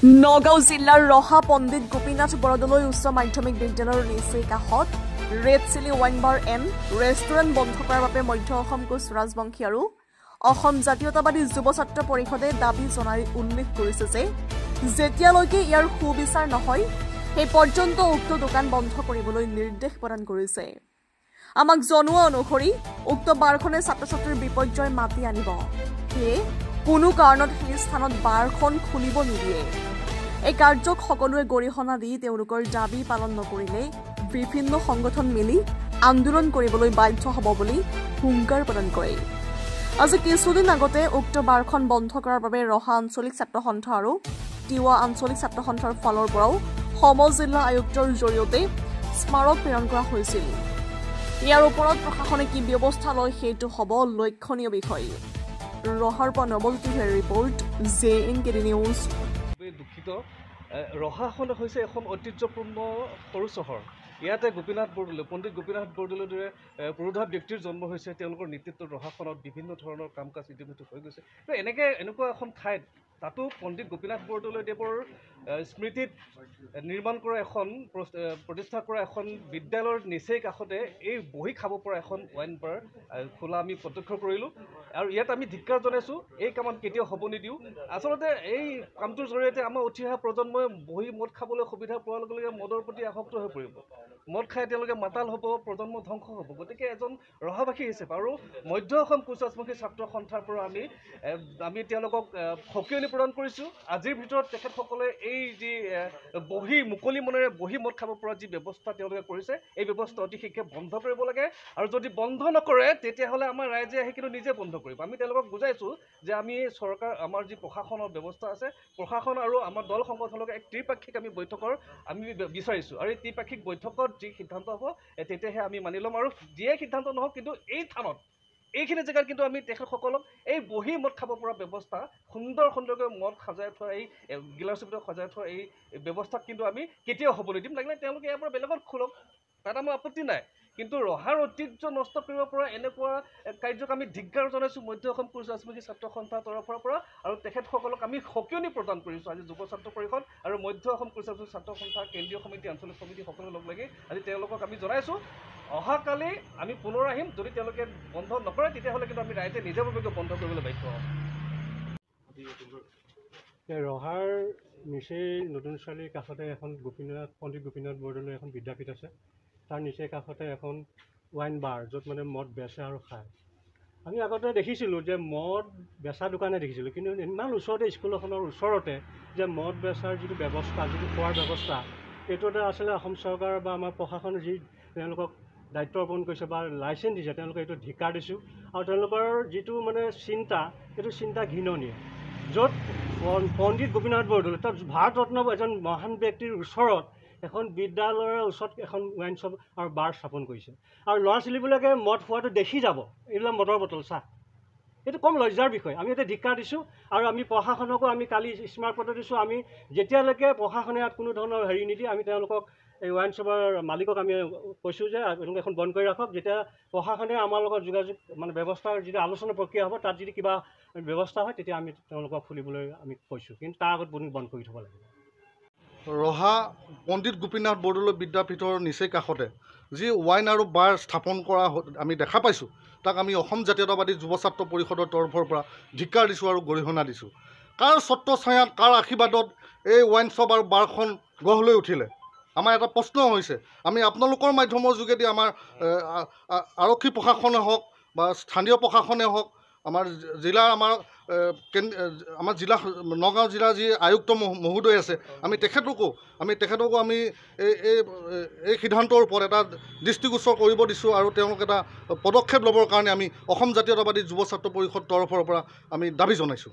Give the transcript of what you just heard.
নগাঁও জিলাৰ ৰহা পণ্ডিত গোপীনাথ বৰদলৈ উচ্চ মাধ্যমিক বিদ্যালয়ৰ নিচেই কাষত red chilli wine bar and restaurant বন্ধ কৰাৰ বাবে মধ্য অসম কোচ ৰাজবংশী আৰু অসম জাতীয়তাবাদী যুৱ ছাত্ৰ পৰিষদে দাবী জনাই উল্লেখ কৰিছে যে যেতিয়ালৈকে ইয়াৰ সুবিচাৰ নহয় সেই পৰ্যন্ত উক্ত দোকান বন্ধ কৰিবলৈ নিৰ্দেশ প্ৰদান কৰিছে। আমাক জনোৱা অনুসৰি উক্ত বাৰখনে ছাত্ৰ ছাত্ৰীৰ বিপৰ্যয় মাতি আনিব, সেয়ে কোনো কাৰণত সেই স্থানত বাৰখন খুলিব নিদিয়ে। এই কাৰ্যক সকলোৱে গৰিহণা দি তেওঁলোকৰ দাবী পালন নকৰিলে বিভিন্ন সংগঠন মিলি আন্দোলন কৰিবলৈ বাধ্য হ'ব বুলি হুংকাৰ প্ৰদান কৰে। আজি কিছুদিন আগতে উক্ত বাৰখন বন্ধ কৰাৰ বাবে ৰহা আঞ্চলিক ছাত্ৰ সন্থা আৰু তিৱা আঞ্চলিক ছাত্ৰ সন্থাৰ ফালৰ পৰাও সম জিলা আয়ুক্তৰ জৰিয়তে স্মাৰক প্ৰেৰণ কৰা হৈছিল। ইয়াৰ ওপৰত প্ৰশাসনে কি ব্যৱস্থা লয় সেইটো হ'ব লক্ষণীয় বিষয়। ৰহাৰ পৰা নৱজ্যোতিৰ ৰিপৰ্ট JNKD নিউজ। দুখিত ৰহাখন হৈছে এখন ঐতিহ্যপূৰ্ণ সৰু চহৰ। ইয়াতে পণ্ডিত গোপীনাথ বৰদলৈৰ দৰে পুৰোধা ব্যক্তিৰ জন্ম হৈছে। তেওঁলোকৰ নেতৃত্বত ৰহাখনত বিভিন্ন ধৰণৰ কাম কাজ ইতিমধ্যে হৈ গৈছে। তো এনেকুৱা এখন ঠাইত তাতো পণ্ডিত গোপীনাথ বৰদলৈদেৱৰ স্মৃতিত নিৰ্মাণ কৰা প্ৰতিষ্ঠা কৰা এখন বিদ্যালয়ৰ নিচেই কাষতে এই বহি খাব পৰা এখন ৱাইন বাৰ খোলা আমি প্ৰত্যক্ষ কৰিলোঁ আৰু ইয়াত আমি ধিক্কাৰ জনাইছোঁ। এই কামত কেতিয়াও হ'ব নিদিওঁ। আচলতে এই কামটোৰ জৰিয়তে আমাৰ উঠি অহা প্ৰজন্মই বহি মদ খাবলৈ সুবিধা পোৱাৰ লগে লগে মদৰ প্ৰতি আসক্ত হৈ পৰিব। মদ খাই তেওঁলোকে মাতাল হ'ব, প্ৰজন্ম ধ্বংস হ'ব। গতিকে এজন ৰহাবাসী হিচাপে আৰু মধ্য অসম কোচ ৰাজবংশী ছাত্ৰ সন্থাৰ পৰা আমি তেওঁলোকক সকিয়নি প্ৰদান কৰিছোঁ। আজিৰ ভিতৰত তেখেতসকলে এই যি মুকলি মনেৰে বহি মদ খাব পৰা যি ব্যৱস্থা তেওঁলোকে কৰিছে, এই ব্যৱস্থা অতি শীঘ্ৰে বন্ধ কৰিব লাগে। আৰু যদি বন্ধ নকৰে তেতিয়াহ'লে আমাৰ ৰাইজে আহি কিন্তু নিজে বন্ধ কৰিব। আমি তেওঁলোকক বুজাইছোঁ যে আমি আমাৰ যি প্ৰশাসনৰ ব্যৱস্থা আছে, প্ৰশাসন আৰু আমাৰ দল সংগঠনক এক ত্ৰিপাক্ষিক আমি বৈঠকৰ আমি বিচাৰিছোঁ। আৰু এই ত্ৰিপাক্ষিক বৈঠকত যি সিদ্ধান্ত হ'ব তেতিয়াহে আমি মানি ল'ম। আৰু যিয়ে সিদ্ধান্ত নহওক কিন্তু এই থানত এইখিনি জেগাত কিন্তু আমি তেখেতসকলক এই বহি মদ খাব পৰা ব্যৱস্থা সুন্দৰকৈ মদ সজাই থোৱা এই গিলাচৰ ভিতৰত সজাই থোৱা এই ব্যৱস্থাত কিন্তু আমি কেতিয়াও হ'ব নিদিম। লাগিলে তেওঁলোকে ইয়াৰ পৰা বেলেগত খোলক, তাত আমাৰ আপত্তি নাই। কিন্তু ৰহাৰ ঐতিহ্য নষ্ট কৰিব পৰা এনেকুৱা কাৰ্যক আমি ধিক্কাৰ জনাইছোঁ মধ্য অসম কোচ ৰাজবংশী ছাত্ৰ সন্থাৰ তৰফৰ পৰা। আৰু তেখেতসকলক আমি সকিয়নি প্ৰদান কৰিছোঁ। আজি যুৱ ছাত্ৰ পৰিষদ আৰু মধ্য অসম কোচ ৰাজবংশী ছাত্ৰ সন্থাৰ কেন্দ্ৰীয় সমিতি, আঞ্চলিক সমিতি সকলো লগ লাগি আজি তেওঁলোকক আমি জনাইছোঁ অহাকালি আমি পুনৰ আহিম। যদি তেওঁলোকে বন্ধ নকৰে তেতিয়াহ'লে কিন্তু আমি ৰাইজে নিজাববীয়াকৈ বন্ধ কৰিবলৈ বাধ্য হ'ম। ৰহাৰ নিচেই নতুন চাৰিআলিৰ কাষতে এখন পণ্ডিত গোপীনাথ বৰদলৈ এখন বিদ্যাপীঠ আছে। তাৰ নিচেই কাষতে এখন ৱাইন বাৰ, য'ত মানে মদ বেচে আৰু খায়। আমি আগতে দেখিছিলোঁ যে মদ বেচা দোকানে দেখিছিলোঁ, কিন্তু ইমান ওচৰতে স্কুলখনৰ ওচৰতে যে মদ বেচাৰ যিটো ব্যৱস্থা, যিটো খোৱাৰ ব্যৱস্থা, এইটো এটা আচলতে অসম চৰকাৰ বা আমাৰ প্ৰশাসনে যি তেওঁলোকক দায়িত্ব অৰ্পণ কৰিছে বা লাইচেঞ্চ দিছে, তেওঁলোকে এইটো ধিক্কাৰ দিছোঁ। আৰু তেওঁলোকৰ যিটো মানে চিন্তা, সেইটো চিন্তা ঘৃণনীয়। য'ত পণ্ডিত গোপীনাথ বৰদলৈ ভাৰত ৰত্ন এজন মহান ব্যক্তিৰ ওচৰত এখন বিদ্যালয়ৰ ওচৰত এখন ৱাইন শ্বপ আৰু বাৰ স্থাপন কৰিছে। আৰু ল'ৰা ছোৱালীবিলাকে মদ খোৱাটো দেখি যাব, এইবিলাক মদৰ বটল চাহ, এইটো কম লজ্জাৰ বিষয়। আমি এতিয়া ধিক্কাৰ দিছোঁ আৰু আমি প্ৰশাসনকো আমি কালি স্মাৰক পত্ৰ দিছোঁ। আমি যেতিয়ালৈকে প্ৰশাসনে ইয়াত কোনো ধৰণৰ হেৰি নিদিয়ে, আমি তেওঁলোকক এই ৱাইন শ্বপৰ মালিকক আমি কৈছোঁ যে এখন বন্ধ কৰি ৰাখক। যেতিয়া প্ৰশাসনে আমাৰ লগত যোগাযোগ ব্যৱস্থাৰ যিটো আলোচনা প্ৰক্ৰিয়া হ'ব, তাত যদি কিবা ব্যৱস্থা হয় তেতিয়া আমি তেওঁলোকক খুলিবলৈ আমি কৈছোঁ, কিন্তু তাৰ আগত বন্ধ কৰি থ'ব লাগিব। ৰহা পণ্ডিত গোপীনাথ বৰদলৈ বিদ্যাপীঠৰ নিচেই কাষতে যি ৱাইন আৰু বাৰ স্থাপন কৰা আমি দেখা পাইছোঁ, তাক আমি অসম জাতীয়তাবাদী যুৱ ছাত্ৰ পৰিষদৰ তৰফৰ পৰা ধিক্কাৰ দিছোঁ আৰু গৰিহণা দিছোঁ। কাৰ ছত্ৰছায়াত, কাৰ আশীৰ্বাদত এই ৱাইন শ্বপ আৰু বাৰখন গঢ় লৈ উঠিলে? আমাৰ এটা প্ৰশ্ন হৈছে। আমি আপোনালোকৰ মাধ্যমৰ যোগেদি আমাৰ আৰক্ষী প্ৰশাসনে হওক বা স্থানীয় প্ৰশাসনে হওক, আমাৰ জিলা নগাঁও জিলাৰ যি আয়ুক্ত মহোদয় আছে, আমি তেখেতকো আমি এই সিদ্ধান্তৰ ওপৰত এটা দৃষ্টিগোচৰ কৰিব দিছোঁ আৰু তেওঁলোক এটা পদক্ষেপ ল'বৰ কাৰণে আমি অসম জাতীয়তাবাদী যুৱ ছাত্ৰ পৰিষদ তৰফৰ পৰা আমি দাবী জনাইছোঁ।